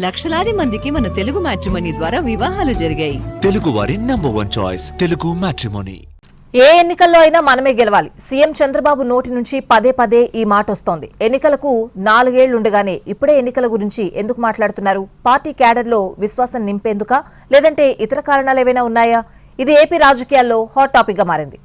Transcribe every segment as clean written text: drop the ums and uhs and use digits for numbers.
లక్షలాది మందికి మన తెలుగు మ్యాట్రిమోనీ ద్వారా వివాహాలు జరిగాయి. తెలుగు వారి నంబర్ 1 చాయిస్ తెలుగు మ్యాట్రిమోనీ. ఏ ఎన్నికల్లో అయినా మనమే గెలవాలి. సీఎం చంద్రబాబు నోటి నుంచి పదే పదే ఈ మాట వస్తోంది. ఎన్నికలకు 4 ఏళ్లుండగానే ఇప్పుడే ఎన్నికల గురించి ఎందుకు మాట్లాడుతున్నారు? పార్టీ క్యాడర్లో విశ్వాసం నింపేందుకా, లేదంటే ఇతర కారణాలు ఏవైనా ఉన్నాయా? ఇది ఏపీ రాజకీయాల్లో హాట్ టాపిక్ గా మారింది.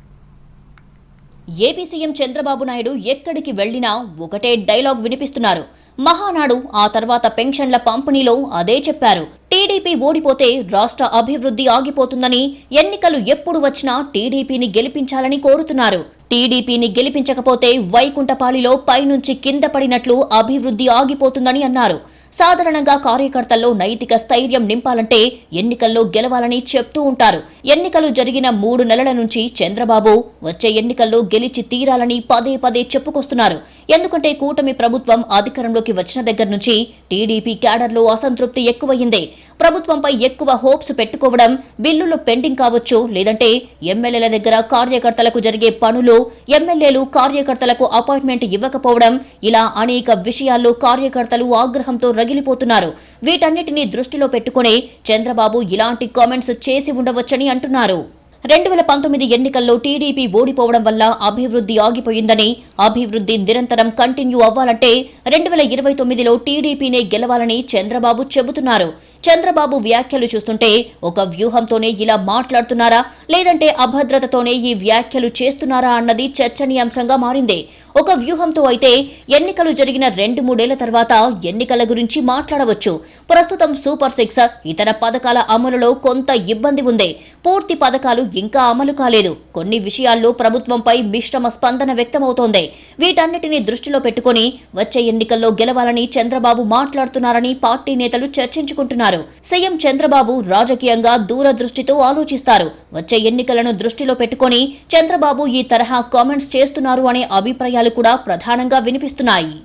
ఏపీ సీఎం చంద్రబాబు నాయుడు ఎక్కడికి వెళ్లినా ఒకటే డైలాగ్ వినిపిస్తున్నారు. మహానాడు, ఆ తర్వాత పెన్షన్ల పంపిణీలో అదే చెప్పారు. టీడీపీ ఓడిపోతే రాష్ట్ర అభివృద్ధి ఆగిపోతుందని, ఎన్నికలు ఎప్పుడు వచ్చినా టీడీపీని గెలిపించాలని కోరుతున్నారు. టీడీపీని గెలిపించకపోతే వైకుంఠపాళిలో పైనుంచి కింద పడినట్లు అభివృద్ధి ఆగిపోతుందని అన్నారు. సాధారణంగా కార్యకర్తల్లో నైతిక స్థైర్యం నింపాలంటే ఎన్నికల్లో గెలవాలని చెప్తూ ఉంటారు. ఎన్నికలు జరిగిన 3 నెలల నుంచి చంద్రబాబు వచ్చే ఎన్నికల్లో గెలిచి తీరాలని పదే పదే చెప్పుకొస్తున్నారు. ఎందుకంటే కూటమి ప్రభుత్వం అధికారంలోకి వచ్చిన దగ్గర నుంచి టీడీపీ క్యాడర్లో అసంతృప్తి ఎక్కువయింది. ప్రభుత్వంపై ఎక్కువ హోప్స్ పెట్టుకోవడం, బిల్లులు పెండింగ్ కావచ్చు, లేదంటే ఎమ్మెల్యేల దగ్గర కార్యకర్తలకు జరిగే పనులు, ఎమ్మెల్యేలు కార్యకర్తలకు అపాయింట్మెంట్ ఇవ్వకపోవడం, ఇలా అనేక విషయాల్లో కార్యకర్తలు ఆగ్రహంతో రగిలిపోతున్నారు. వీటన్నిటినీ దృష్టిలో పెట్టుకుని చంద్రబాబు ఇలాంటి కామెంట్స్ చేసి ఉండవచ్చని అంటున్నారు. 2019 ఎన్నికల్లో టీడీపీ ఓడిపోవడం వల్ల అభివృద్ధి ఆగిపోయిందని, అభివృద్ధి నిరంతరం కంటిన్యూ అవ్వాలంటే 2029లో టీడీపీనే గెలవాలని చంద్రబాబు చెబుతున్నారు. చంద్రబాబు వ్యాఖ్యలు చూస్తుంటే ఒక వ్యూహంతోనే ఇలా మాట్లాడుతున్నారా, లేదంటే అభద్రతతోనే ఈ వ్యాఖ్యలు చేస్తున్నారా అన్నది చర్చనీయాంశంగా మారింది. ఒక వ్యూహంతో అయితే ఎన్నికలు జరిగిన 2-3 ఏళ్ల తర్వాత ఎన్నికల గురించి మాట్లాడవచ్చు. ప్రస్తుతం సూపర్ 6 ఇతర పథకాల అమలులో కొంత ఇబ్బంది ఉంది. పూర్తి పథకాలు ఇంకా అమలు కాలేదు. కొన్ని విషయాల్లో ప్రభుత్వంపై మిశ్రమ స్పందన వ్యక్తమవుతోంది. వీటన్నిటిని దృష్టిలో పెట్టుకుని వచ్చే ఎన్నికల్లో గెలవాలని చంద్రబాబు మాట్లాడుతున్నారని పార్టీ నేతలు చర్చించుకుంటున్నారు. సీఎం చంద్రబాబు రాజకీయంగా దూరదృష్టితో ఆలోచిస్తారు. వచ్చే ఎన్నికలను దృష్టిలో పెట్టుకుని చంద్రబాబు ఈ తరహా కామెంట్స్ చేస్తున్నారు అనే అభిప్రాయాలు కూడా ప్రధానంగా వినిపిస్తున్నాయి.